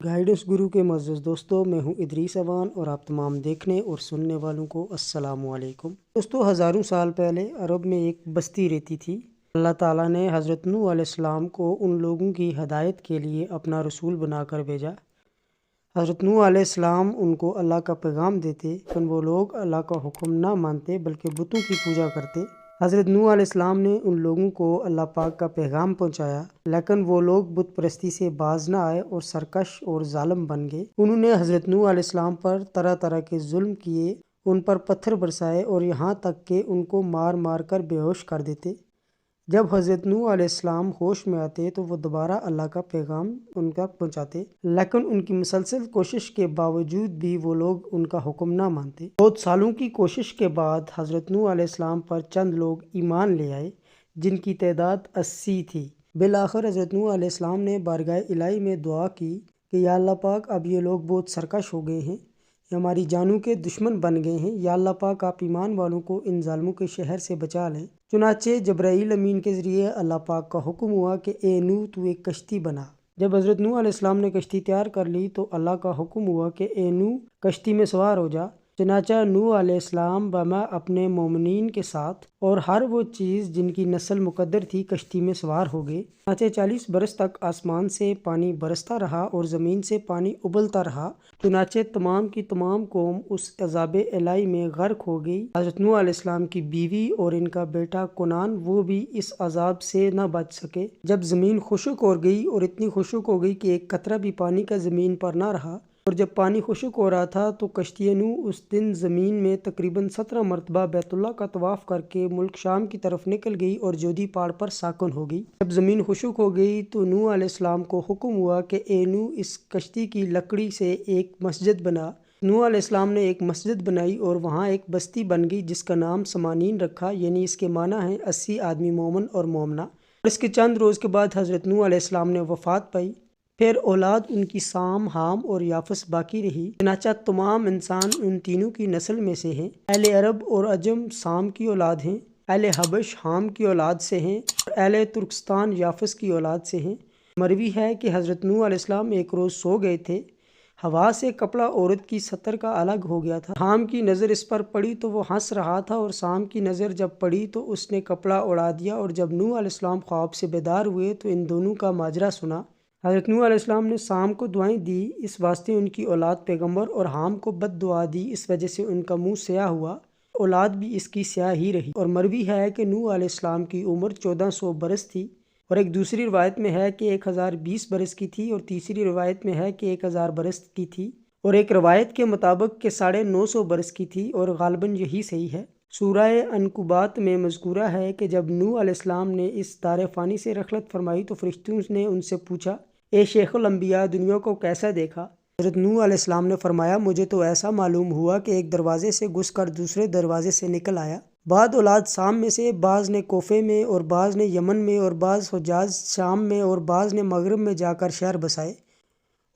Guidance گرو کے معزز دوستوں، میں ہوں ادریس اوان اور آپ تمام دیکھنے اور سننے والوں کو السلام علیکم۔ دوستوں، ہزاروں سال پہلے عرب میں ایک بستی رہتی تھی۔ اللہ تعالیٰ نے حضرت نوح علیہ السلام کو ان لوگوں کی ہدایت کے لیے اپنا رسول بنا کر بھیجا۔ حضرت نوح علیہ السلام ان کو اللہ کا پیغام دیتے، لیکن وہ لوگ اللہ کا حکم نہ مانتے بلکہ بتوں کی پوجا کرتے۔ حضرت نوح علیہ السلام نے ان لوگوں کو اللہ پاک کا پیغام پہنچایا، لیکن وہ لوگ بت پرستی سے باز نہ آئے اور سرکش اور ظالم بن گئے۔ انہوں نے حضرت نوح علیہ السلام پر طرح طرح کے ظلم کیے، ان پر پتھر برسائے اور یہاں تک کہ ان کو مار مار کر بے ہوش کر دیتے۔ جب حضرت نوح علیہ السلام ہوش میں آتے تو وہ دوبارہ اللہ کا پیغام ان تک پہنچاتے، لیکن ان کی مسلسل کوشش کے باوجود بھی وہ لوگ ان کا حکم نہ مانتے۔ بہت سالوں کی کوشش کے بعد حضرت نوح علیہ السلام پر چند لوگ ایمان لے آئے، جن کی تعداد 80 تھی۔ بالآخر حضرت نوح علیہ السلام نے بارگاہ الہی میں دعا کی کہ یا اللہ پاک، اب یہ لوگ بہت سرکش ہو گئے ہیں، یہ ہماری جانوں کے دشمن بن گئے ہیں، یا اللہ پاک آپ ایمان والوں کو ان ظالموں کے شہر سے بچا لیں۔ چنانچہ جبرائیل امین کے ذریعے اللہ پاک کا حکم ہوا کہ اے نوح، تو ایک کشتی بنا۔ جب حضرت نوح علیہ السلام نے کشتی تیار کر لی تو اللہ کا حکم ہوا کہ اے نوح، کشتی میں سوار ہو جا۔ چنانچہ نوح علیہ السلام بما اپنے مومنین کے ساتھ اور ہر وہ چیز جن کی نسل مقدر تھی کشتی میں سوار ہو گئے۔ چنانچہ 40 برس تک آسمان سے پانی برستا رہا اور زمین سے پانی ابلتا رہا۔ چنانچہ تمام کی تمام قوم اس عذاب الہی میں غرق ہو گئی۔ حضرت نوح علیہ السلام کی بیوی اور ان کا بیٹا کنعان، وہ بھی اس عذاب سے نہ بچ سکے۔ جب زمین خشک ہو گئی اور اتنی خشک ہو گئی کہ ایک قطرہ بھی پانی کا زمین پر نہ رہا، اور جب پانی خشک ہو رہا تھا تو کشتی نوح اس دن زمین میں تقریباً 17 مرتبہ بیت اللہ کا طواف کر کے ملک شام کی طرف نکل گئی اور جودی پہاڑ پر ساکن ہو گئی۔ جب زمین خشک ہو گئی تو نوح علیہ السلام کو حکم ہوا کہ اے نوح، اس کشتی کی لکڑی سے ایک مسجد بنا۔ نوح علیہ السلام نے ایک مسجد بنائی اور وہاں ایک بستی بن گئی جس کا نام سمانین رکھا، یعنی اس کے معنی ہیں 80 آدمی مومن اور مومنہ۔ اور اس کے چند روز کے بعد حضرت نوح علیہ السلام نے وفات پائی۔ پھر اولاد ان کی سام، حام اور یافس باقی رہی۔ چنانچہ تمام انسان ان تینوں کی نسل میں سے ہیں۔ اہل عرب اور عجم سام کی اولاد ہیں، اہل حبش حام کی اولاد سے ہیں، اور اہل ترکستان یافس کی اولاد سے ہیں۔ مروی ہے کہ حضرت نوح علیہ السلام ایک روز سو گئے تھے، ہوا سے کپڑا عورت کی ستر کا الگ ہو گیا تھا۔ حام کی نظر اس پر پڑی تو وہ ہنس رہا تھا، اور سام کی نظر جب پڑی تو اس نے کپڑا اڑا دیا۔ اور جب نوح علیہ السلام خواب سے بیدار ہوئے تو ان دونوں کا ماجرا سنا۔ حضرت نوح علیہ السلام نے سام کو دعائیں دی، اس واسطے ان کی اولاد پیغمبر، اور حام کو بد دعا دی، اس وجہ سے ان کا منہ سیاہ ہوا، اولاد بھی اس کی سیاہ ہی رہی۔ اور مروی ہے کہ نوح علیہ السلام کی عمر 1400 برس تھی، اور ایک دوسری روایت میں ہے کہ 1020 برس کی تھی، اور تیسری روایت میں ہے کہ 1000 برس کی تھی، اور ایک روایت کے مطابق کہ 950 برس کی تھی، اور غالباً یہی صحیح ہے۔ سورہ عنکبوت میں مذکورہ ہے کہ جب نوح علیہ السلام نے اس دار فانی سے رحلت فرمائی تو فرشتوں نے ان سے پوچھا، اے شیخ الانبیاء، دنیا کو کیسا دیکھا؟ حضرت نوح علیہ السلام نے فرمایا، مجھے تو ایسا معلوم ہوا کہ ایک دروازے سے گھس کر دوسرے دروازے سے نکل آیا۔ بعد اولاد سام میں سے بعض نے کوفے میں، اور بعض نے یمن میں، اور بعض حجاز شام میں، اور بعض نے مغرب میں جا کر شہر بسائے،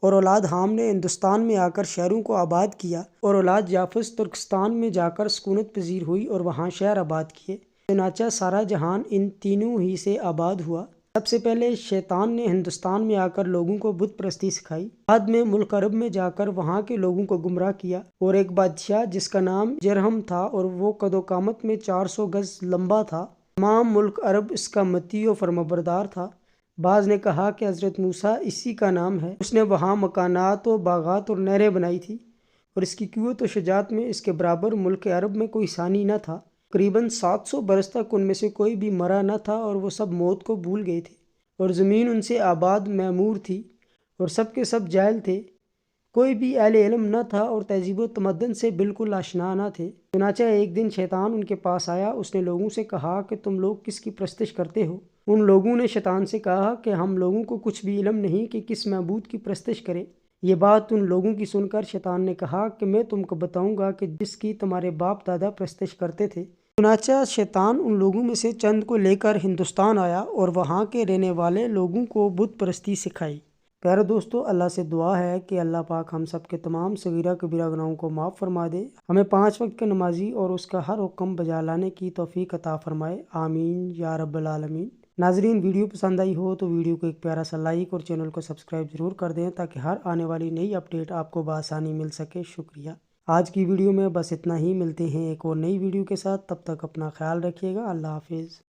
اور اولاد حام نے ہندوستان میں آ کر شہروں کو آباد کیا، اور اولاد یافس ترکستان میں جا کر سکونت پذیر ہوئی اور وہاں شہر آباد کیے۔ چنانچہ سارا جہان ان تینوں ہی سے آباد ہوا۔ سب سے پہلے شیطان نے ہندوستان میں آ کر لوگوں کو بت پرستی سکھائی، بعد میں ملک عرب میں جا کر وہاں کے لوگوں کو گمراہ کیا، اور ایک بادشاہ جس کا نام جرہم تھا اور وہ قد و قامت میں 400 گز لمبا تھا، تمام ملک عرب اس کا مطیع و فرمانبردار تھا۔ بعض نے کہا کہ حضرت موسیٰ اسی کا نام ہے، اس نے وہاں مکانات و باغات اور نہریں بنائی تھی، اور اس کی قوت و شجاعت میں اس کے برابر ملک عرب میں کوئی ثانی نہ تھا۔ تقریباً 700 برس تک ان میں سے کوئی بھی مرا نہ تھا، اور وہ سب موت کو بھول گئے تھے، اور زمین ان سے آباد معمور تھی، اور سب کے سب جاہل تھے، کوئی بھی اہل علم نہ تھا، اور تہذیب و تمدن سے بالکل آشنا نہ تھے۔ چنانچہ ایک دن شیطان ان کے پاس آیا، اس نے لوگوں سے کہا کہ تم لوگ کس کی پرستش کرتے ہو؟ ان لوگوں نے شیطان سے کہا کہ ہم لوگوں کو کچھ بھی علم نہیں کہ کس معبود کی پرستش کرے۔ یہ بات ان لوگوں کی سن کر شیطان نے کہا کہ میں تم کو بتاؤں گا کہ جس کی تمہارے باپ دادا پرستش کرتے تھے۔ چنانچہ شیطان ان لوگوں میں سے چند کو لے کر ہندوستان آیا اور وہاں کے رہنے والے لوگوں کو بت پرستی سکھائی۔ پیارے دوستو، اللہ سے دعا ہے کہ اللہ پاک ہم سب کے تمام صغیرہ کبیرہ گناہوں کو معاف فرما دے، ہمیں 5 وقت کے نمازی اور اس کا ہر حکم بجا لانے کی توفیق عطا فرمائے، آمین یا رب العالمین۔ ناظرین ویڈیو پسند آئی ہو تو ویڈیو کو ایک پیارا سا لائک اور چینل کو سبسکرائب ضرور کر دیں تاکہ ہر آنے والی نئی اپڈیٹ آپ کو بآسانی مل سکے۔ شکریہ۔ آج کی ویڈیو میں بس اتنا ہی، ملتے ہیں ایک اور نئی ویڈیو کے ساتھ، تب تک اپنا خیال رکھیے گا۔ اللہ حافظ۔